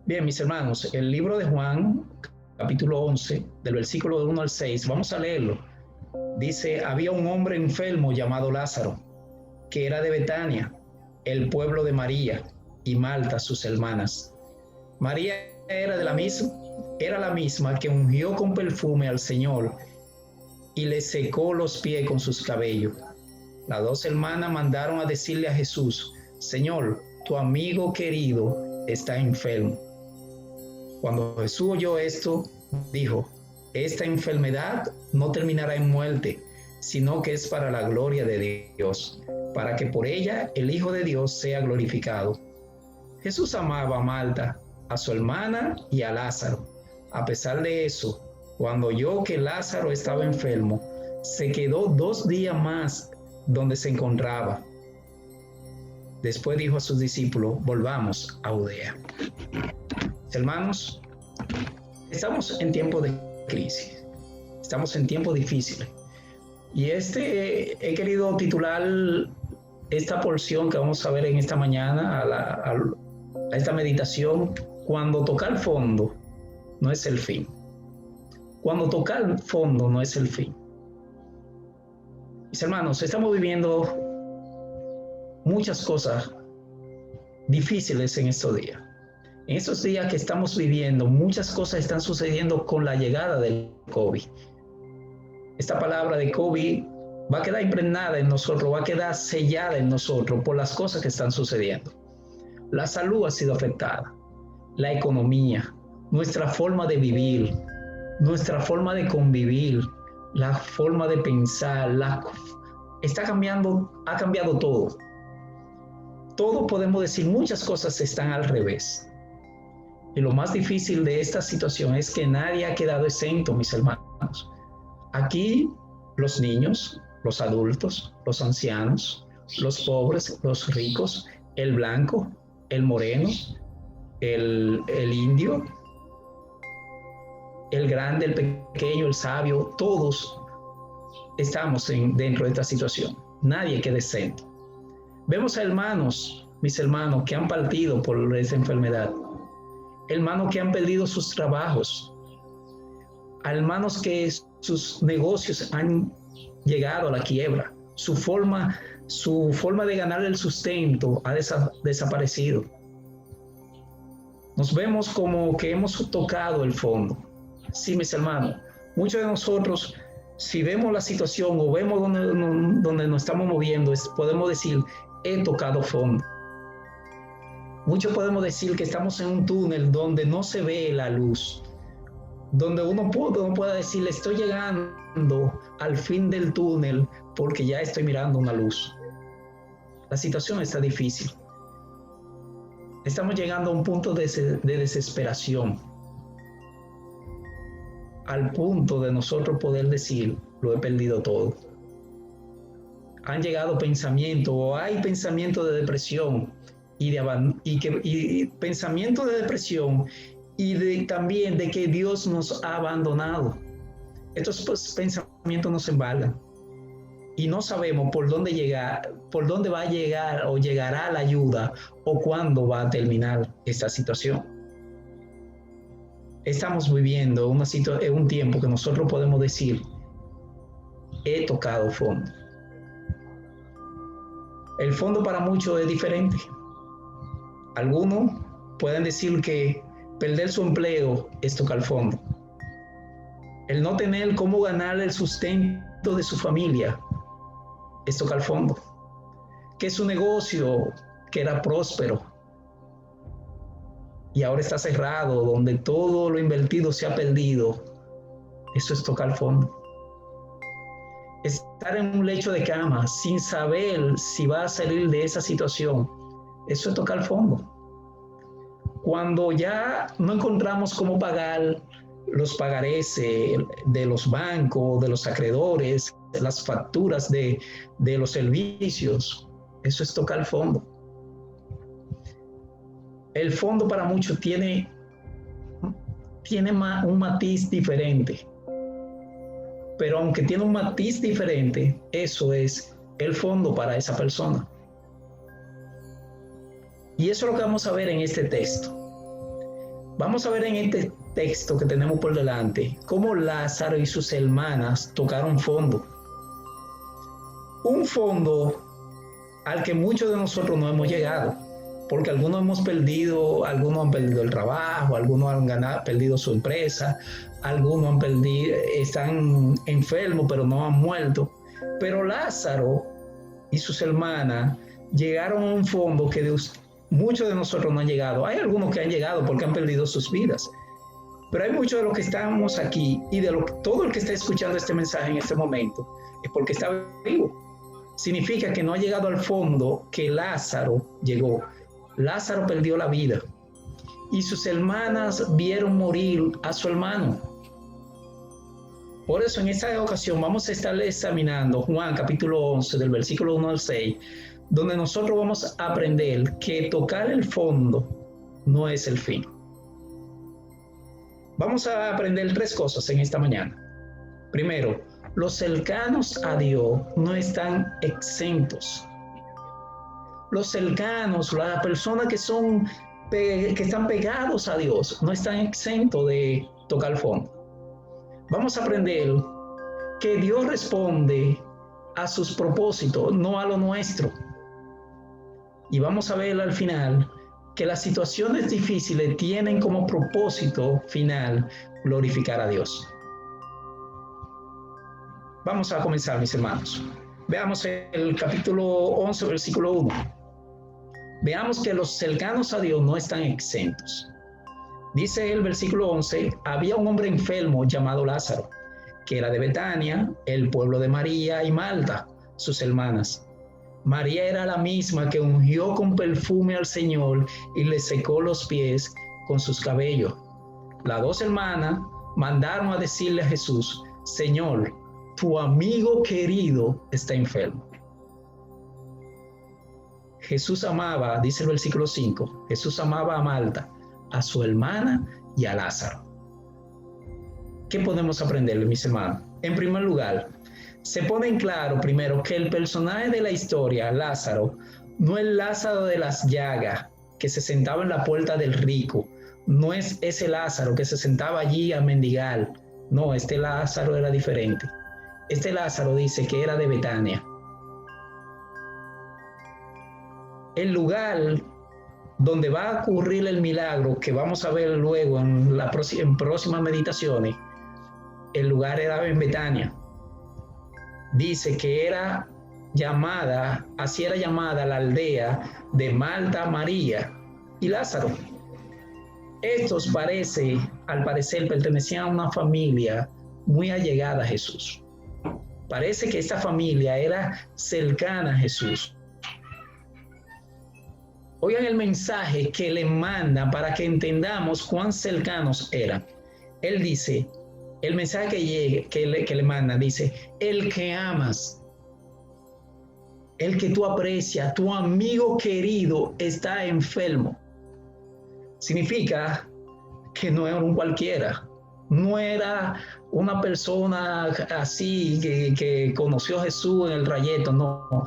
Bien, mis hermanos, el libro de Juan, capítulo 11, del versículo 1 al 6, vamos a leerlo. Dice, había un hombre enfermo llamado Lázaro, que era de Betania, el pueblo de María y Marta, sus hermanas. María era la misma que ungió con perfume al Señor y le secó los pies con sus cabellos. Las dos hermanas mandaron a decirle a Jesús, Señor, tu amigo querido está enfermo. Cuando Jesús oyó esto, dijo, esta enfermedad no terminará en muerte, sino que es para la gloria de Dios, para que por ella el Hijo de Dios sea glorificado. Jesús amaba a Marta, a su hermana y a Lázaro. A pesar de eso, cuando oyó que Lázaro estaba enfermo, se quedó 2 días más donde se encontraba. Después dijo a sus discípulos, volvamos a Judea. Hermanos, estamos en tiempos de crisis, estamos en tiempos difíciles. Y he querido titular esta porción que vamos a ver en esta mañana, a esta meditación, cuando tocar fondo no es el fin. Cuando tocar fondo no es el fin. Mis hermanos, estamos viviendo muchas cosas difíciles en estos días. En estos días que estamos viviendo, muchas cosas están sucediendo con la llegada del COVID. Esta palabra de COVID va a quedar impregnada en nosotros, va a quedar sellada en nosotros por las cosas que están sucediendo. La salud ha sido afectada, la economía, nuestra forma de vivir, nuestra forma de convivir, la forma de pensar, ha cambiado todo. Todo podemos decir, muchas cosas están al revés. Y lo más difícil de esta situación es que nadie ha quedado exento, mis hermanos. Aquí los niños, los adultos, los ancianos, los pobres, los ricos, el blanco, el moreno, el indio, el grande, el pequeño, el sabio, todos estamos dentro de esta situación. Nadie queda exento. Vemos a hermanos, mis hermanos, que han partido por esta enfermedad. Hermanos que han perdido sus trabajos. Hermanos que sus negocios han llegado a la quiebra. Su forma de ganar el sustento ha desaparecido. Nos vemos como que hemos tocado el fondo. Sí, mis hermanos, muchos de nosotros, si vemos la situación o vemos donde nos estamos moviendo, podemos decir, he tocado fondo. Muchos podemos decir que estamos en un túnel donde no se ve la luz, donde uno pueda decir, estoy llegando al fin del túnel porque ya estoy mirando una luz. La situación está difícil. Estamos llegando a un punto de desesperación, al punto de nosotros poder decir, lo he perdido todo. Han llegado pensamientos, o hay pensamientos de depresión, y pensamientos de depresión, y también de que Dios nos ha abandonado. Estos pensamientos nos embargan, y no sabemos por dónde va a llegar o llegará la ayuda, o cuándo va a terminar esta situación. Estamos viviendo un tiempo que nosotros podemos decir, he tocado fondo. El fondo para muchos es diferente. Algunos pueden decir que perder su empleo es tocar fondo. El no tener cómo ganar el sustento de su familia es tocar fondo. Que su negocio, que era próspero, y ahora está cerrado, donde todo lo invertido se ha perdido, eso es tocar fondo. Estar en un lecho de cama sin saber si va a salir de esa situación, eso es tocar fondo. Cuando ya no encontramos cómo pagar los pagarés de los bancos, de los acreedores, las facturas de los servicios, eso es tocar fondo. El fondo para muchos tiene un matiz diferente. Pero aunque tiene un matiz diferente, eso es el fondo para esa persona. Y eso es lo que vamos a ver en este texto. Vamos a ver en este texto que tenemos por delante cómo Lázaro y sus hermanas tocaron fondo. Un fondo al que muchos de nosotros no hemos llegado, porque algunos han perdido el trabajo, algunos han perdido su empresa, algunos están enfermos pero no han muerto. Pero Lázaro y sus hermanas llegaron a un fondo que muchos de nosotros no han llegado. Hay algunos que han llegado porque han perdido sus vidas, pero hay muchos de los que estamos aquí y todo el que está escuchando este mensaje en este momento es porque está vivo. Significa que no ha llegado al fondo que Lázaro llegó. Lázaro perdió la vida y sus hermanas vieron morir a su hermano. Por eso en esta ocasión vamos a estar examinando Juan capítulo 11 del versículo 1 al 6, donde nosotros vamos a aprender que tocar el fondo no es el fin. Vamos a aprender 3 cosas en esta mañana. Primero, los cercanos a Dios no están exentos. Los cercanos, las personas que están pegados a Dios, no están exentos de tocar fondo. Vamos a aprender que Dios responde a sus propósitos, no a lo nuestro. Y vamos a ver al final que las situaciones difíciles tienen como propósito final glorificar a Dios. Vamos a comenzar, mis hermanos. Veamos el capítulo 11, versículo 1. Veamos que los cercanos a Dios no están exentos. Dice el versículo 11, había un hombre enfermo llamado Lázaro, que era de Betania, el pueblo de María y Marta, sus hermanas. María era la misma que ungió con perfume al Señor y le secó los pies con sus cabellos. Las 2 hermanas mandaron a decirle a Jesús, Señor, tu amigo querido está enfermo. Jesús amaba, dice el versículo 5, Jesús amaba a Marta, a su hermana y a Lázaro. ¿Qué podemos aprender, mis hermanos? En primer lugar, se pone en claro primero que el personaje de la historia, Lázaro, no es Lázaro de las llagas, que se sentaba en la puerta del rico. No es ese Lázaro que se sentaba allí a mendigar. No, este Lázaro era diferente. Este Lázaro dice que era de Betania. El lugar donde va a ocurrir el milagro que vamos a ver luego en próximas meditaciones, el lugar era en Betania. Dice que así era llamada la aldea de Marta, María y Lázaro. Estos al parecer pertenecían a una familia muy allegada a Jesús. Parece que esta familia era cercana a Jesús. Oigan el mensaje que le manda para que entendamos cuán cercanos eran. Él dice, el mensaje que le manda, dice, el que amas, el que tú aprecias, tu amigo querido está enfermo. Significa que no era un cualquiera, no era una persona así que conoció a Jesús en el trayecto, no,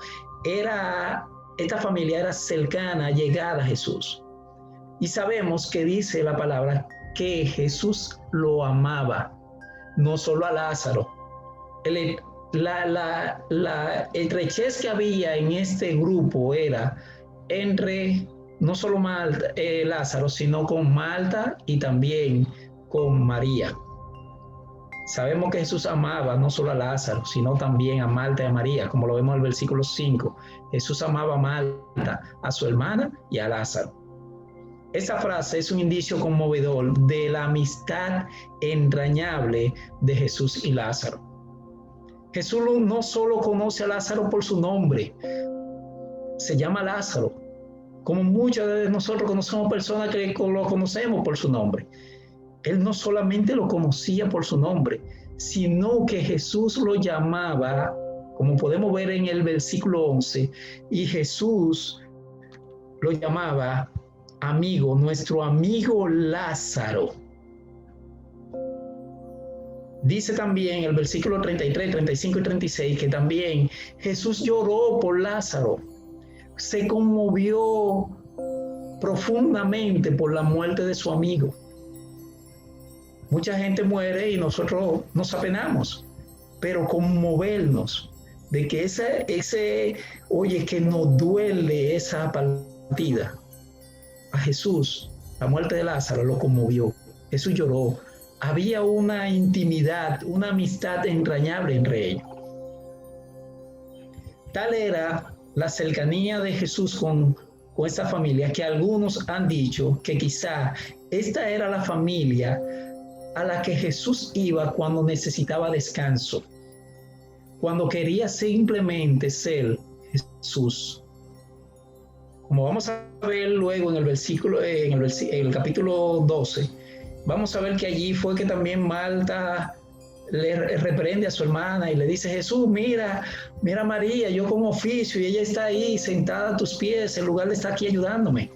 esta familia era cercana, llegada a Jesús. Y sabemos que dice la palabra que Jesús lo amaba, no solo a Lázaro. El estrechez que había en este grupo era entre no solo Lázaro, sino con Marta y también con María. Sabemos que Jesús amaba no solo a Lázaro, sino también a Marta y a María, como lo vemos en el versículo 5. Jesús amaba a Marta, a su hermana y a Lázaro. Esta frase es un indicio conmovedor de la amistad entrañable de Jesús y Lázaro. Jesús no solo conoce a Lázaro por su nombre, se llama Lázaro, como muchos de nosotros conocemos personas que lo conocemos por su nombre. Él no solamente lo conocía por su nombre, sino que Jesús lo llamaba, como podemos ver en el versículo 11, y Jesús lo llamaba amigo, nuestro amigo Lázaro. Dice también el versículo 33, 35 y 36 que también Jesús lloró por Lázaro, se conmovió profundamente por la muerte de su amigo. Mucha gente muere y nosotros nos apenamos, pero conmovernos de que que nos duele esa partida. A Jesús, la muerte de Lázaro lo conmovió. Jesús lloró. Había una intimidad, una amistad entrañable entre ellos. Tal era la cercanía de Jesús con esta familia que algunos han dicho que quizá esta era la familia a la que Jesús iba cuando necesitaba descanso, cuando quería simplemente ser Jesús. Como vamos a ver luego en el capítulo 12, vamos a ver que allí fue que también Marta le reprende a su hermana y le dice: Jesús, mira a María, yo con oficio y ella está ahí sentada a tus pies en lugar de estar aquí ayudándome.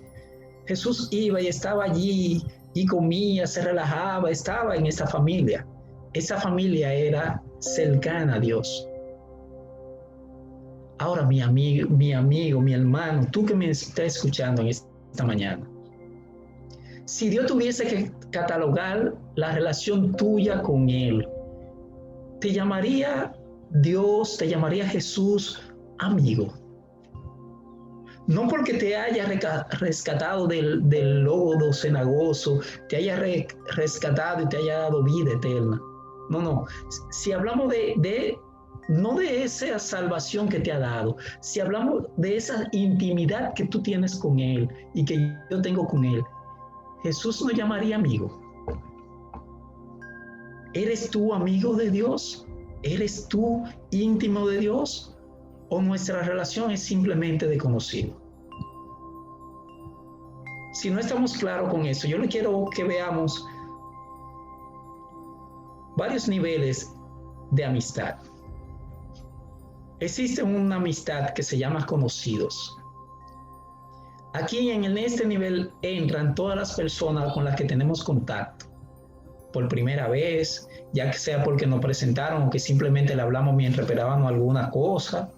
Jesús iba y estaba allí y comía, se relajaba, estaba en esa familia. Esa familia era cercana a Dios. Ahora, mi amigo, mi hermano, tú que me estás escuchando en esta mañana, si Dios tuviese que catalogar la relación tuya con Él, te llamaría Dios, te llamaría Jesús amigo. No porque te haya rescatado del lodo cenagoso, te haya rescatado y te haya dado vida eterna. No. Si hablamos no de esa salvación que te ha dado, si hablamos de esa intimidad que tú tienes con Él y que yo tengo con Él, Jesús nos llamaría amigo. ¿Eres tú amigo de Dios? ¿Eres tú íntimo de Dios? ¿O nuestra relación es simplemente de conocido? Si no estamos claros con eso, yo le quiero que veamos varios niveles de amistad. Existe una amistad que se llama conocidos. Aquí en este nivel entran todas las personas con las que tenemos contacto por primera vez, ya que sea porque nos presentaron o que simplemente le hablamos mientras esperábamos alguna cosa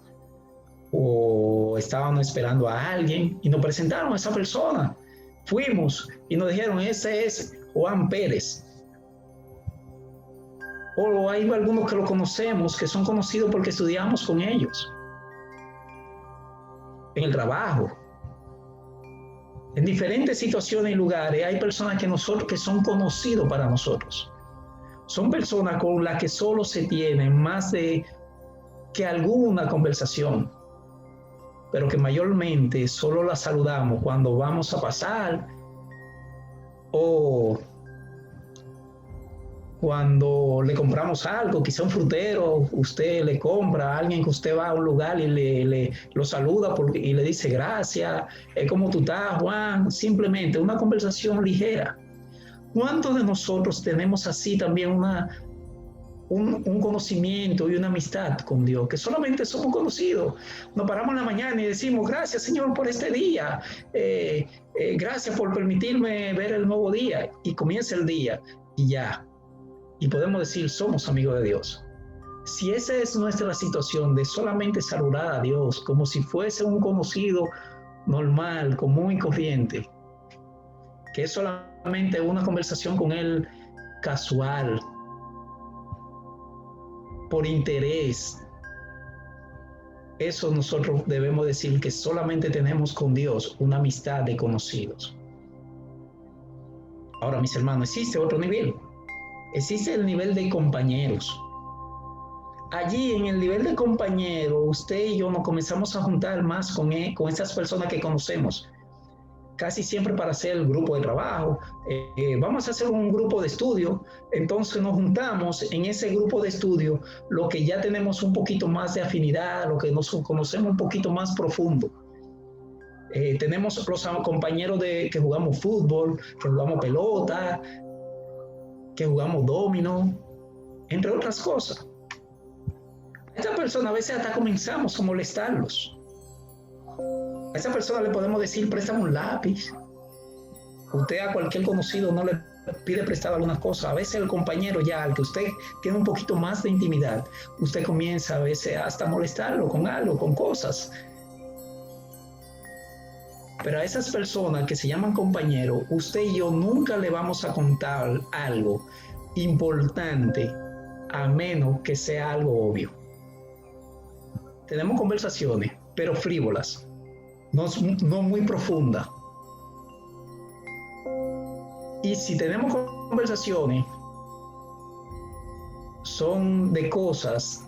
o estábamos esperando a alguien y nos presentaron a esa persona. Fuimos y nos dijeron: ese es Juan Pérez. O hay algunos que lo conocemos, que son conocidos porque estudiamos con ellos. En el trabajo. En diferentes situaciones y lugares hay personas que son conocidos para nosotros. Son personas con las que solo se tiene más de que alguna conversación, pero que mayormente solo la saludamos cuando vamos a pasar o cuando le compramos algo, quizá un frutero, usted le compra a alguien que usted va a un lugar y lo saluda y le dice gracias, ¿cómo tú estás, Juan? Simplemente una conversación ligera. ¿Cuántos de nosotros tenemos así también un conocimiento y una amistad con Dios, que solamente somos conocidos? Nos paramos en la mañana y decimos: gracias, Señor, por este día, gracias por permitirme ver el nuevo día, y comienza el día y ya. Y podemos decir: somos amigos de Dios. Si esa es nuestra situación de solamente saludar a Dios como si fuese un conocido normal, común y corriente, que es solamente una conversación con Él casual, por interés, eso nosotros debemos decir que solamente tenemos con Dios una amistad de conocidos. Ahora, mis hermanos, existe otro nivel. Existe el nivel de compañeros. Allí, en el nivel de compañeros, usted y yo nos comenzamos a juntar más con esas personas que conocemos. Casi siempre para hacer el grupo de trabajo. Vamos a hacer un grupo de estudio, entonces nos juntamos en ese grupo de estudio, lo que ya tenemos un poquito más de afinidad, lo que nos conocemos un poquito más profundo. Tenemos los compañeros que jugamos fútbol, que jugamos pelota, que jugamos dominó, entre otras cosas. A esta persona a veces hasta comenzamos a molestarlos. A esa persona le podemos decir: préstame un lápiz. Usted a cualquier conocido no le pide prestado algunas cosas. A veces el compañero ya, al que usted tiene un poquito más de intimidad, usted comienza a veces hasta molestarlo con algo, con cosas. Pero a esas personas que se llaman compañeros, usted y yo nunca le vamos a contar algo importante a menos que sea algo obvio. Tenemos conversaciones, pero frívolas, no muy profundas. Y si tenemos conversaciones, son de cosas,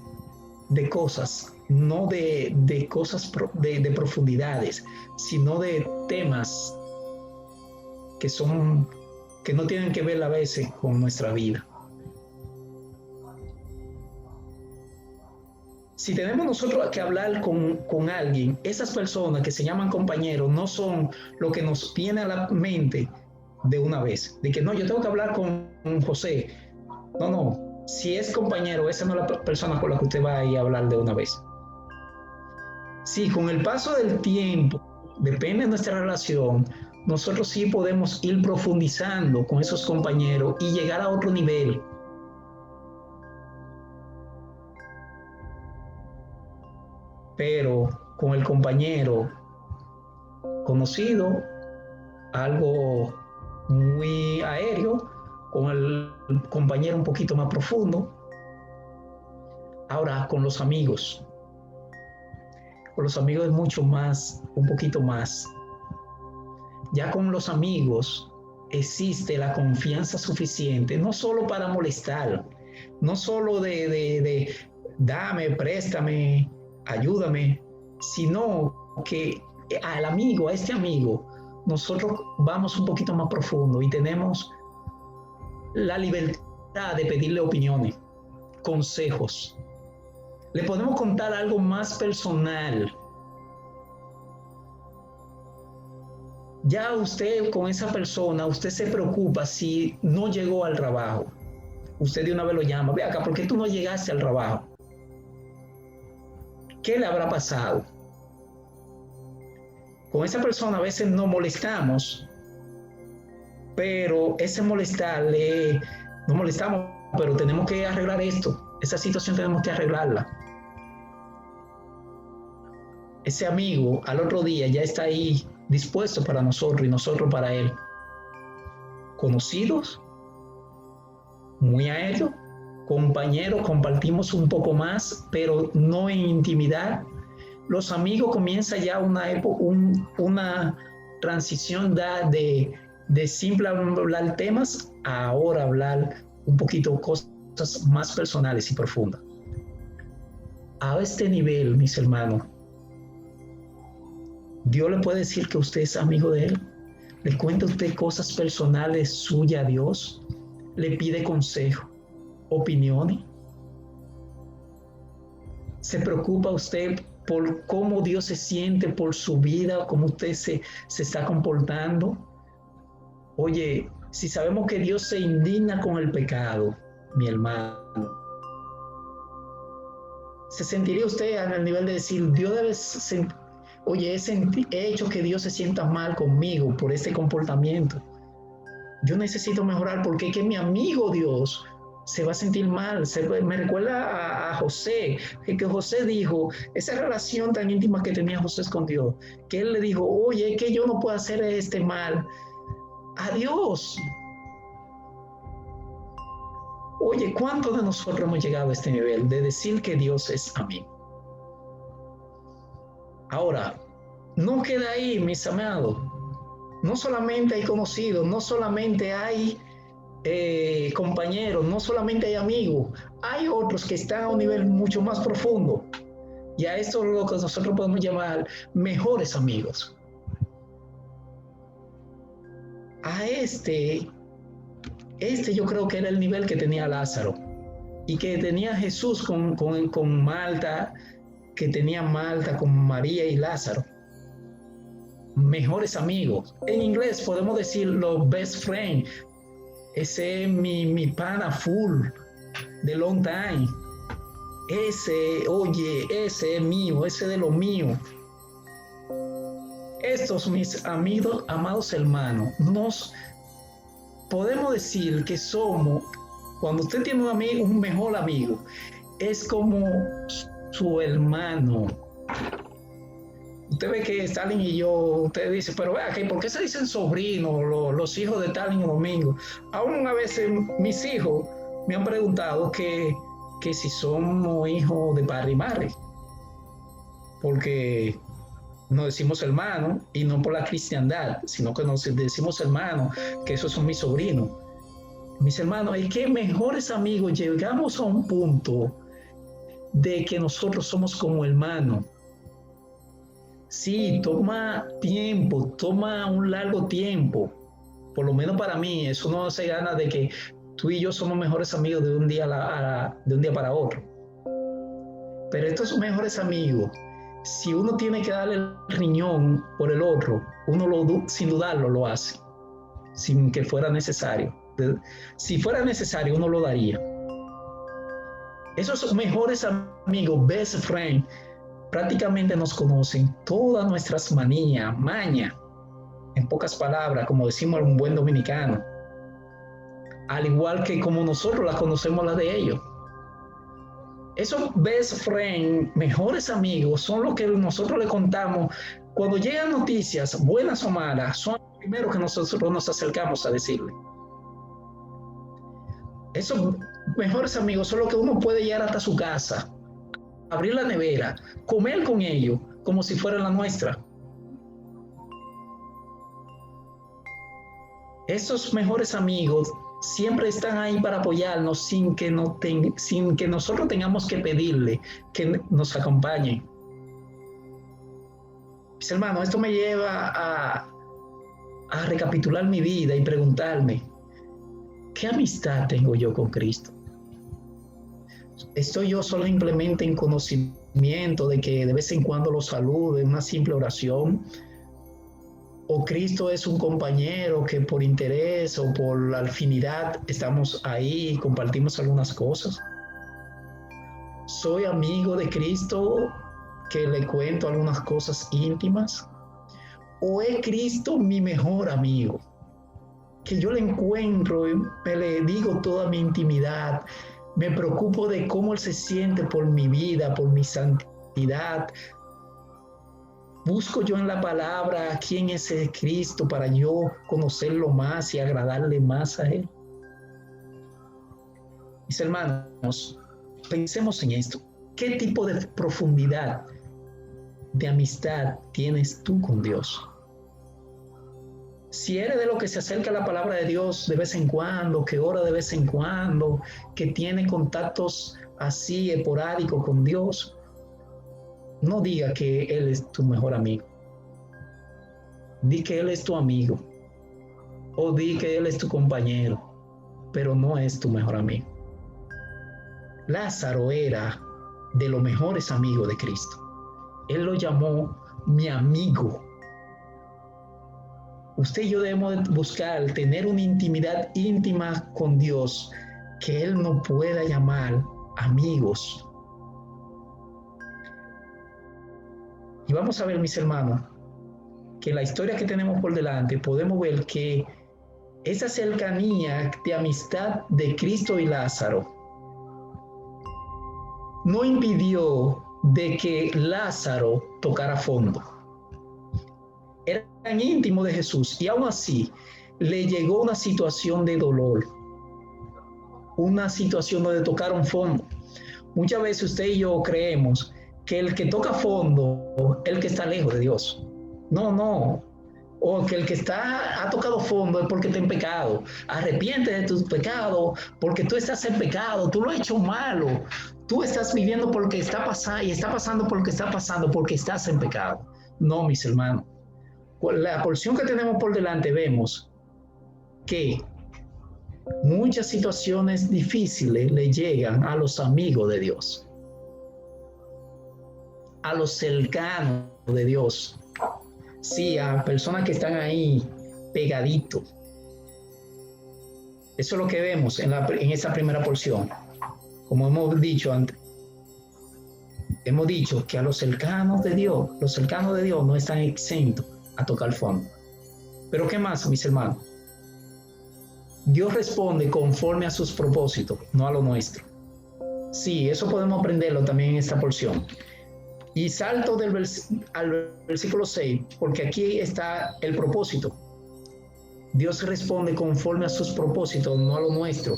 no de cosas de profundidades, sino de temas que no tienen que ver a veces con nuestra vida. Si tenemos nosotros que hablar con alguien, esas personas que se llaman compañeros no son lo que nos viene a la mente de una vez, de que no, yo tengo que hablar con José. No, si es compañero, esa no es la persona con la que usted va a ir a hablar de una vez. Sí, con el paso del tiempo, depende de nuestra relación, nosotros sí podemos ir profundizando con esos compañeros y llegar a otro nivel. Pero con el compañero conocido, algo muy aéreo, con el compañero un poquito más profundo. Ahora, con los amigos es mucho más, un poquito más. Ya con los amigos existe la confianza suficiente, no solo para molestar, no solo de dame, préstame, ayúdame, sino que al amigo, a este amigo, nosotros vamos un poquito más profundo y tenemos la libertad de pedirle opiniones, consejos. Le podemos contar algo más personal. Ya usted con esa persona, usted se preocupa si no llegó al trabajo. Usted de una vez lo llama, ve acá, ¿por qué tú no llegaste al trabajo? ¿Qué le habrá pasado? Con esa persona a veces nos molestamos, pero ese molestarle, no molestamos, pero tenemos que arreglar esto. Esa situación tenemos que arreglarla. Ese amigo al otro día ya está ahí dispuesto para nosotros y nosotros para él. Conocidos, muy aéreos, compañeros, compartimos un poco más, pero no en intimidad. Los amigos comienza ya una transición de simple hablar temas a ahora hablar un poquito cosas más personales y profundas. A este nivel, mis hermanos, Dios le puede decir que usted es amigo de Él. Le cuenta usted cosas personales suyas a Dios. Le pide consejo, opiniones. Se preocupa usted por cómo Dios se siente por su vida, cómo usted se está comportando. Oye, si sabemos que Dios se indigna con el pecado, mi hermano, ¿se sentiría usted en el nivel de decir, Dios debe sentir, oye, he hecho que Dios se sienta mal conmigo por este comportamiento? Yo necesito mejorar porque es que mi amigo Dios se va a sentir mal. Me recuerda a José, que José dijo, esa relación tan íntima que tenía José con Dios, que él le dijo, oye, es que yo no puedo hacer este mal a Dios. Oye, ¿cuántos de nosotros hemos llegado a este nivel de decir que Dios es amigo? Ahora, no queda ahí, mis amados. No solamente hay conocidos, no solamente hay compañeros, no solamente hay amigos, hay otros que están a un nivel mucho más profundo. Y a esto es lo que nosotros podemos llamar mejores amigos. A este yo creo que era el nivel que tenía Lázaro y que tenía Jesús con Marta, que tenía Marta con María y Lázaro. Mejores amigos. En inglés podemos decir los best friends. Ese es mi pana full de long time. Ese es mío, ese de lo mío. Estos, mis amigos, amados hermanos, nos podemos decir que somos, cuando usted tiene un amigo, un mejor amigo, es como su hermano. Usted ve que Stalin y yo, usted dice, pero vea, ¿por qué se dicen sobrinos los hijos de Stalin y Domingo? Aún a veces mis hijos me han preguntado que si somos hijos de padre y madre, porque nos decimos hermanos y no por la cristiandad, sino que nos decimos hermanos, que esos son mis sobrinos. Mis hermanos, es que mejores amigos llegamos a un punto de que nosotros somos como hermanos. Sí, toma tiempo, toma un largo tiempo. Por lo menos para mí, eso no se gana de que tú y yo somos mejores amigos de un día para otro. Pero estos mejores amigos, si uno tiene que darle el riñón por el otro, uno sin dudarlo lo hace, sin que fuera necesario. Si fuera necesario, uno lo daría. Esos mejores amigos, best friend, prácticamente nos conocen todas nuestras mañas, en pocas palabras, como decimos un buen dominicano, al igual que como nosotros las conocemos las de ellos. Esos best friends, mejores amigos, son los que nosotros le contamos cuando llegan noticias, buenas o malas, son los primeros que nosotros nos acercamos a decirle. Esos mejores amigos son los que uno puede llegar hasta su casa, abrir la nevera, comer con ellos como si fuera la nuestra. Esos mejores amigos siempre están ahí para apoyarnos sin que nosotros tengamos que pedirle que nos acompañen. Mis hermanos, esto me lleva a recapitular mi vida y preguntarme, ¿qué amistad tengo yo con Cristo? ¿Estoy yo simplemente en conocimiento de que de vez en cuando lo saludo en una simple oración? ¿O Cristo es un compañero que por interés o por la afinidad estamos ahí y compartimos algunas cosas? ¿Soy amigo de Cristo que le cuento algunas cosas íntimas? ¿O es Cristo mi mejor amigo? Que yo le encuentro y le digo toda mi intimidad, me preocupo de cómo Él se siente por mi vida, por mi santidad. Busco yo en la palabra quién es el Cristo para yo conocerlo más y agradarle más a Él. Mis hermanos, pensemos en esto. ¿Qué tipo de profundidad de amistad tienes tú con Dios? Si eres de lo que se acerca a la palabra de Dios de vez en cuando, que ora de vez en cuando, que tiene contactos así esporádicos con Dios, no diga que Él es tu mejor amigo. Di que Él es tu amigo. O di que Él es tu compañero, pero no es tu mejor amigo. Lázaro era de los mejores amigos de Cristo. Él lo llamó mi amigo. Usted y yo debemos buscar tener una intimidad íntima con Dios que Él nos pueda llamar amigos. Y vamos a ver, mis hermanos, que en la historia que tenemos por delante podemos ver que esa cercanía de amistad de Cristo y Lázaro no impidió de que Lázaro tocara fondo. Eran íntimos de Jesús y aún así le llegó una situación de dolor, una situación donde tocaron fondo. Muchas veces usted y yo creemos que el que toca fondo es el que está lejos de Dios. No. O que el que ha tocado fondo es porque está en pecado. Arrepiente de tus pecados porque tú estás en pecado, tú lo has hecho malo. Tú estás viviendo por lo que está pasando y está pasando por lo que está pasando porque estás en pecado. No, mis hermanos. La porción que tenemos por delante vemos que muchas situaciones difíciles le llegan a los amigos de Dios, a los cercanos de Dios, sí, a personas que están ahí pegaditos. Eso es lo que vemos en esa primera porción. Como hemos dicho antes, hemos dicho que a los cercanos de Dios no están exentos a tocar fondo. Pero ¿qué más, mis hermanos? Dios responde conforme a sus propósitos, no a lo nuestro. Sí, eso podemos aprenderlo también en esta porción. Y salto al versículo 6, porque aquí está el propósito. Dios responde conforme a sus propósitos, no a lo nuestro.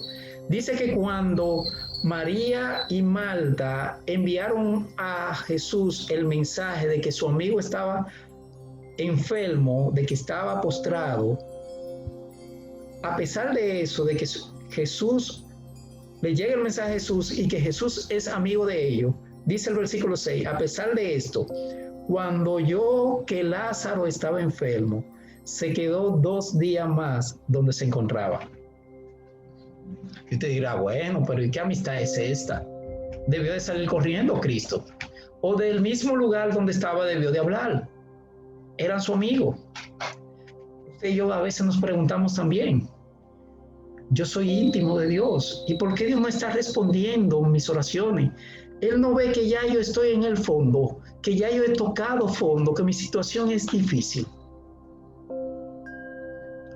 Dice que cuando María y Marta enviaron a Jesús el mensaje de que su amigo estaba enfermo, de que estaba postrado, a pesar de eso, de que Jesús le llega el mensaje a Jesús y que Jesús es amigo de ellos, dice el versículo 6, a pesar de esto, cuando oyó que Lázaro estaba enfermo, se quedó 2 días más donde se encontraba. Y usted dirá, bueno, pero ¿y qué amistad es esta? Debió de salir corriendo Cristo. O del mismo lugar donde estaba debió de hablar. Eran su amigo. Usted y yo a veces nos preguntamos también, yo soy íntimo de Dios, ¿y por qué Dios no está respondiendo mis oraciones? Él no ve que ya yo estoy en el fondo, que ya yo he tocado fondo, que mi situación es difícil.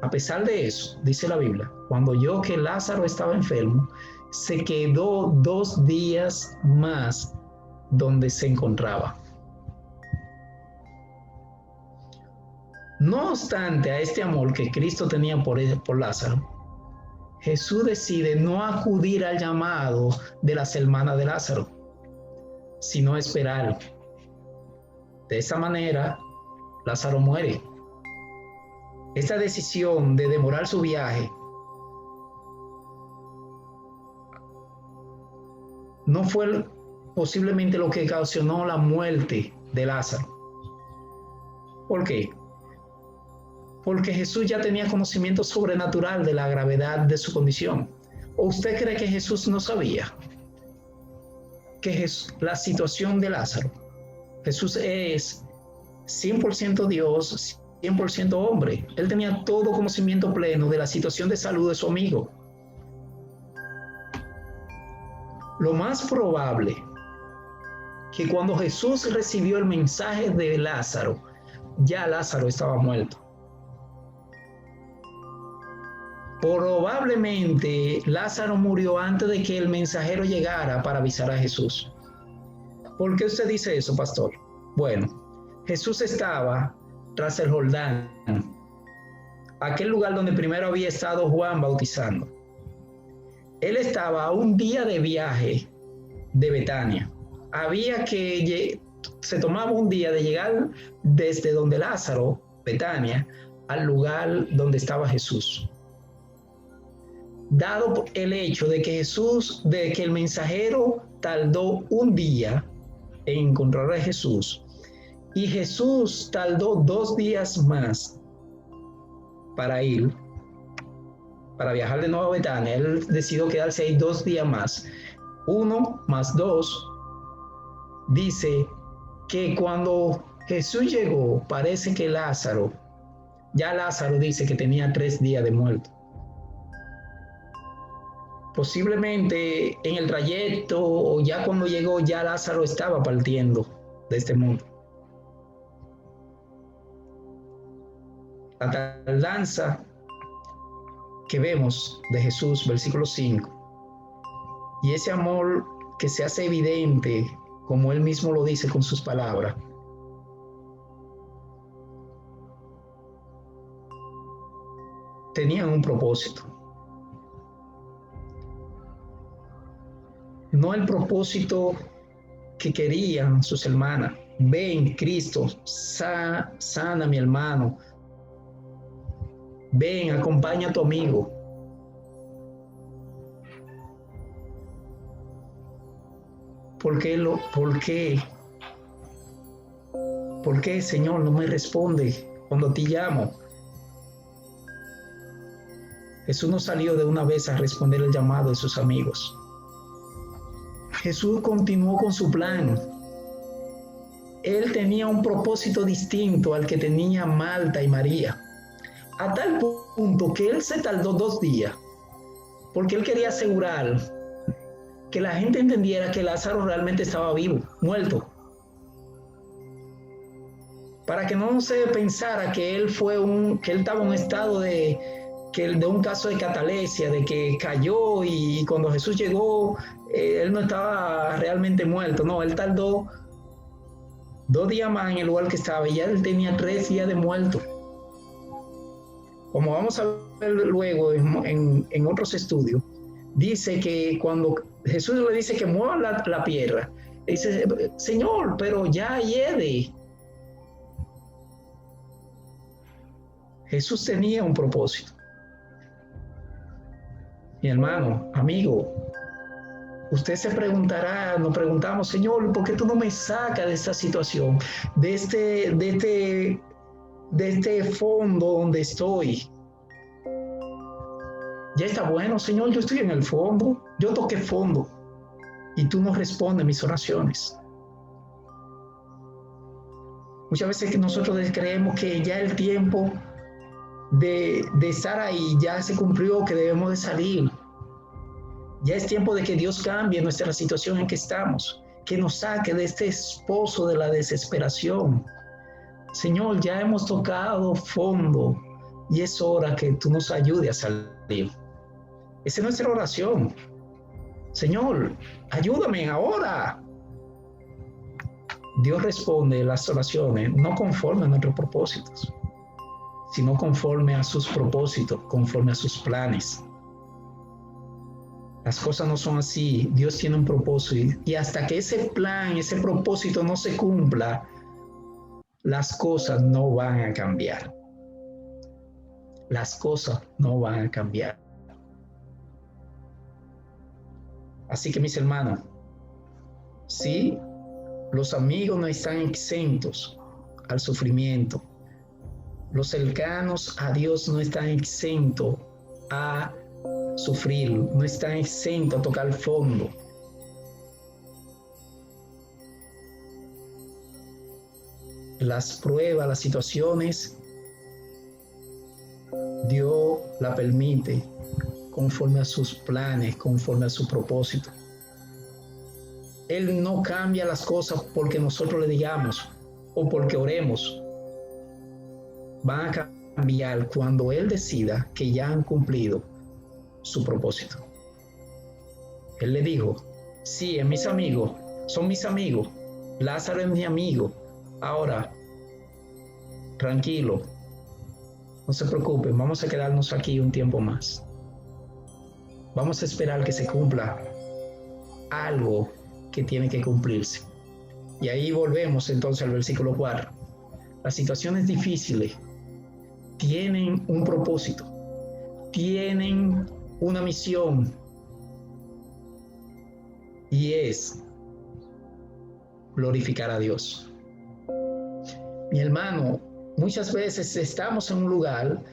A pesar de eso, dice la Biblia, cuando oyó que Lázaro estaba enfermo, se quedó 2 días más donde se encontraba. No obstante a este amor que Cristo tenía por Lázaro, Jesús decide no acudir al llamado de las hermanas de Lázaro, sino esperar. De esa manera, Lázaro muere. Esta decisión de demorar su viaje no fue posiblemente lo que ocasionó la muerte de Lázaro. ¿Por qué? Porque Jesús ya tenía conocimiento sobrenatural de la gravedad de su condición. ¿O usted cree que Jesús no sabía que la situación de Lázaro? Jesús es 100% Dios, 100% hombre. Él tenía todo conocimiento pleno de la situación de salud de su amigo. Lo más probable que cuando Jesús recibió el mensaje de Lázaro, ya Lázaro estaba muerto. Probablemente Lázaro murió antes de que el mensajero llegara para avisar a Jesús. ¿Por qué usted dice eso, pastor? Bueno, Jesús estaba tras el Jordán, aquel lugar donde primero había estado Juan bautizando. Él estaba a un día de viaje de Betania. Se tomaba un día de llegar desde donde Lázaro, Betania, al lugar donde estaba Jesús. Dado el hecho de que el mensajero tardó un día en encontrar a Jesús, y Jesús tardó 2 días más para viajar de nuevo a Betania. Él decidió quedarse ahí 2 días más. 1 más 2 dice que cuando Jesús llegó, parece que Lázaro dice que tenía 3 días de muerto. Posiblemente en el trayecto o ya cuando llegó, ya Lázaro estaba partiendo de este mundo. La tardanza que vemos de Jesús, versículo 5, y ese amor que se hace evidente, como él mismo lo dice con sus palabras, tenían un propósito. No el propósito que querían sus hermanas. Ven, Cristo, sana a mi hermano. Ven, acompaña a tu amigo. ¿Por qué, Señor, no me responde cuando te llamo? Jesús no salió de una vez a responder el llamado de sus amigos. Jesús continuó con su plan. Él tenía un propósito distinto al que tenía Marta y María, a tal punto que él se tardó 2 días, porque él quería asegurar que la gente entendiera que Lázaro realmente estaba vivo, muerto, para que no se pensara que él estaba en un estado de un caso de catalepsia, de que cayó y cuando Jesús llegó, él no estaba realmente muerto. No, él tardó 2 días más en el lugar que estaba y ya él tenía 3 días de muerto. Como vamos a ver luego en otros estudios, dice que cuando Jesús le dice que mueva la piedra, dice, Señor, pero ya hiede. Jesús tenía un propósito. Mi hermano, amigo, usted se preguntará, nos preguntamos, Señor, ¿por qué tú no me sacas de esta situación, de este fondo donde estoy? Ya está bueno, Señor, yo estoy en el fondo, yo toqué fondo y tú no respondes mis oraciones. Muchas veces que nosotros creemos que ya el tiempo de estar ahí ya se cumplió, que debemos de salir. Ya es tiempo de que Dios cambie nuestra situación en que estamos, que nos saque de este pozo de la desesperación. Señor, ya hemos tocado fondo y es hora que tú nos ayudes a salir. Esa es nuestra oración. Señor, ayúdame ahora. Dios responde las oraciones no conforme a nuestros propósitos, sino conforme a sus propósitos, conforme a sus planes. Las cosas no son así. Dios tiene un propósito y hasta que ese plan, ese propósito no se cumpla, las cosas no van a cambiar. Las cosas no van a cambiar. Así que mis hermanos, sí, los amigos no están exentos al sufrimiento. Los cercanos a Dios no están exentos a sufrir, no están exentos a tocar el fondo. Las pruebas, las situaciones, Dios la permite conforme a sus planes, conforme a su propósito. Él no cambia las cosas porque nosotros le digamos o porque oremos. Van a cambiar cuando Él decida que ya han cumplido su propósito. Él le dijo, sí, es mis amigos, son mis amigos, Lázaro es mi amigo. Ahora, tranquilo, no se preocupen, vamos a quedarnos aquí un tiempo más. Vamos a esperar que se cumpla algo que tiene que cumplirse. Y ahí volvemos entonces al versículo 4. Las situaciones difíciles tienen un propósito, tienen una misión, y es glorificar a Dios. Mi hermano, muchas veces estamos en un lugar,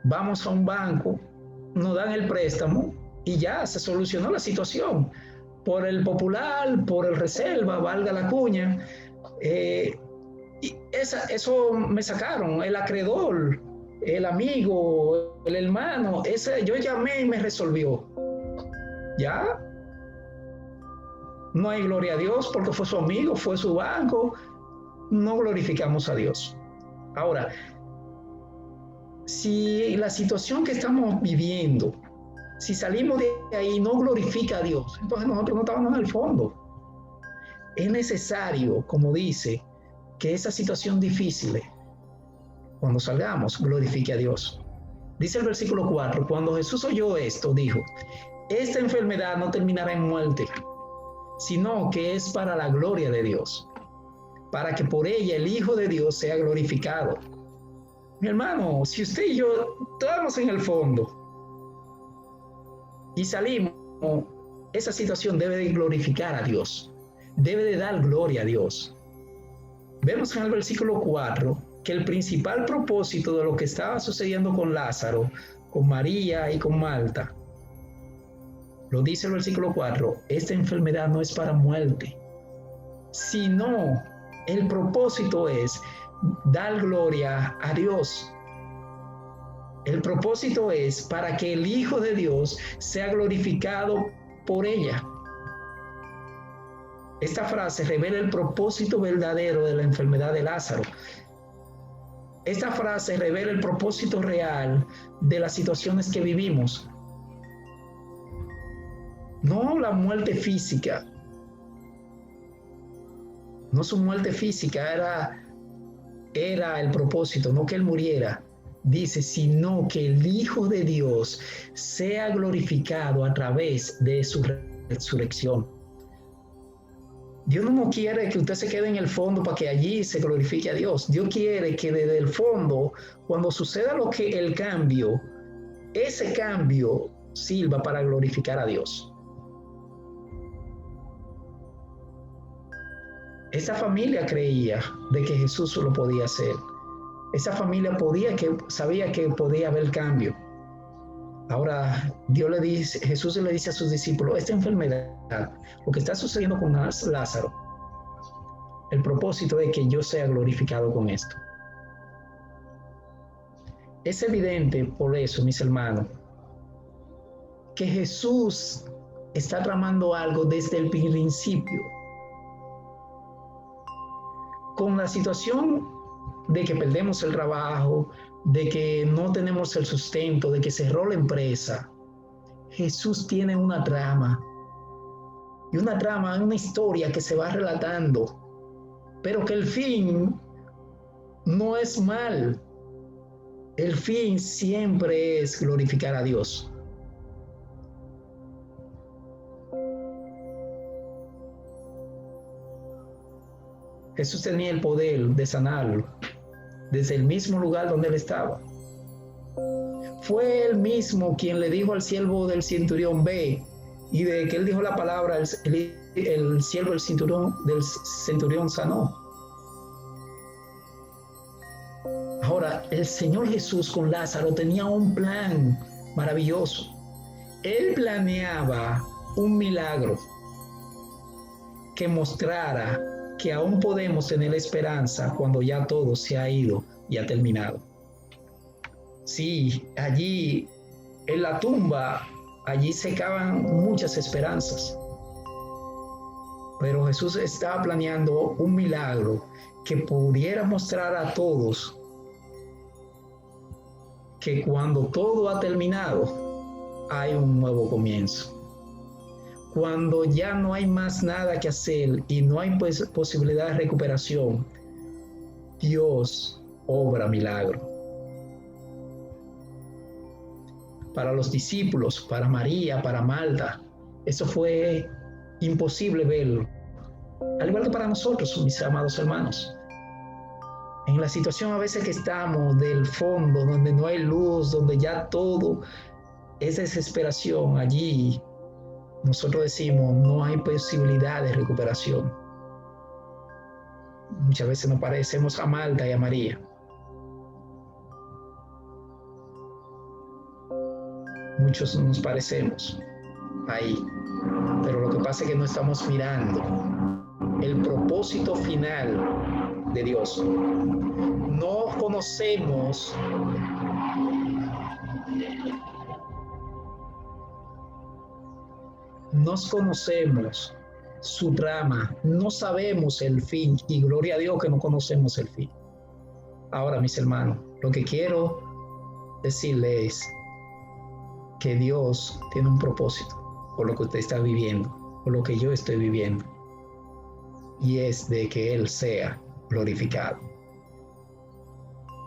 vamos a un banco, nos dan el préstamo y ya se solucionó la situación. Por el popular, por el reserva, valga la cuña, y eso me sacaron, el acreedor, el amigo, el hermano, yo llamé y me resolvió. ¿Ya? No hay gloria a Dios porque fue su amigo, fue su banco. No glorificamos a Dios. Ahora, si la situación que estamos viviendo, si salimos de ahí no glorifica a Dios, entonces nosotros no estamos en el fondo. Es necesario, como dice, que esa situación difícil, cuando salgamos, glorifique a Dios. Dice el versículo 4, cuando Jesús oyó esto, dijo, esta enfermedad no terminará en muerte, sino que es para la gloria de Dios, para que por ella el Hijo de Dios sea glorificado. Mi hermano, si usted y yo estamos en el fondo y salimos, esa situación debe de glorificar a Dios, debe de dar gloria a Dios. Vemos en el versículo 4 que el principal propósito de lo que estaba sucediendo con Lázaro, con María y con Marta, lo dice el versículo 4, esta enfermedad no es para muerte, sino el propósito es dar gloria a Dios. El propósito es para que el Hijo de Dios sea glorificado por ella. Esta frase revela el propósito verdadero de la enfermedad de Lázaro. Esta frase revela el propósito real de las situaciones que vivimos. No la muerte física, No su muerte física era el propósito, no que él muriera. Dice, sino que el Hijo de Dios sea glorificado a través de su resurrección. Dios no quiere que usted se quede en el fondo para que allí se glorifique a Dios. Dios quiere que desde el fondo, cuando suceda el cambio, ese cambio sirva para glorificar a Dios. Esa familia creía de que Jesús lo podía hacer. Esa familia sabía que podía haber cambio. Ahora Jesús le dice a sus discípulos, esta enfermedad, lo que está sucediendo con Lázaro, el propósito es que yo sea glorificado con esto. Es evidente por eso, mis hermanos, que Jesús está tramando algo desde el principio. Con la situación de que perdemos el trabajo, de que no tenemos el sustento, de que cerró la empresa, Jesús tiene una trama. Y una historia que se va relatando, pero que el fin no es mal. El fin siempre es glorificar a Dios. Jesús tenía el poder de sanarlo desde el mismo lugar donde él estaba. Fue él mismo quien le dijo al siervo del centurión, ve, y de que él dijo la palabra, el siervo del centurión sanó. Ahora, el Señor Jesús con Lázaro tenía un plan maravilloso. Él planeaba un milagro que mostrara que aún podemos tener esperanza cuando ya todo se ha ido y ha terminado. Sí, allí en la tumba, allí se cavan muchas esperanzas. Pero Jesús estaba planeando un milagro que pudiera mostrar a todos que cuando todo ha terminado, hay un nuevo comienzo. Cuando ya no hay más nada que hacer y no hay posibilidad de recuperación, Dios obra milagro. Para los discípulos, para María, para Marta, eso fue imposible verlo. Al igual que para nosotros, mis amados hermanos. En la situación a veces que estamos del fondo, donde no hay luz, donde ya todo es desesperación, allí nosotros decimos, no hay posibilidad de recuperación. Muchas veces nos parecemos a Marta y a María. Muchos nos parecemos ahí, pero lo que pasa es que no estamos mirando el propósito final de Dios. No conocemos su trama, no sabemos el fin, y gloria a Dios que no conocemos el fin. Ahora, mis hermanos, lo que quiero decirles es que Dios tiene un propósito por lo que usted está viviendo, por lo que yo estoy viviendo, y es de que Él sea glorificado.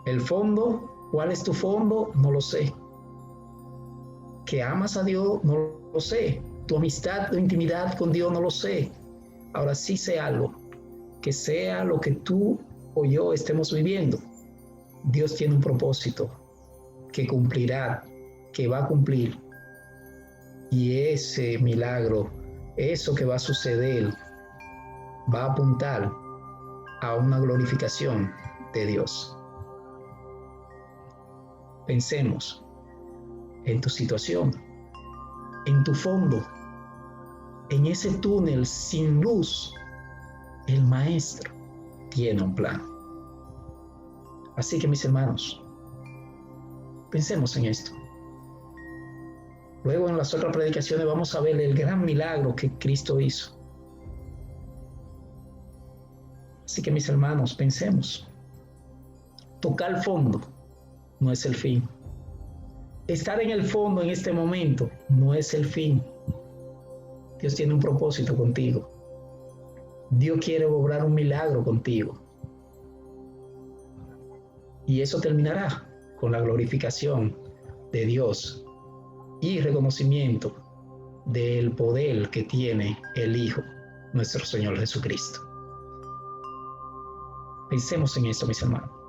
El fondo, ¿cuál es tu fondo? No lo sé. ¿Que amas a Dios? No lo sé. Tu amistad, tu intimidad con Dios, no lo sé. Ahora sí sé algo, que sea lo que tú o yo estemos viviendo, Dios tiene un propósito que cumplirá, que va a cumplir. Y ese milagro, eso que va a suceder, va a apuntar a una glorificación de Dios. Pensemos en tu situación, en tu fondo, en ese túnel sin luz. El Maestro tiene un plan. Así que, mis hermanos, pensemos en esto. Luego en las otras predicaciones vamos a ver el gran milagro que Cristo hizo. Así que, mis hermanos, pensemos. Tocar fondo no es el fin. Estar en el fondo en este momento no es el fin. Dios tiene un propósito contigo. Dios quiere obrar un milagro contigo. Y eso terminará con la glorificación de Dios y reconocimiento del poder que tiene el Hijo, nuestro Señor Jesucristo. Pensemos en eso, mis hermanos.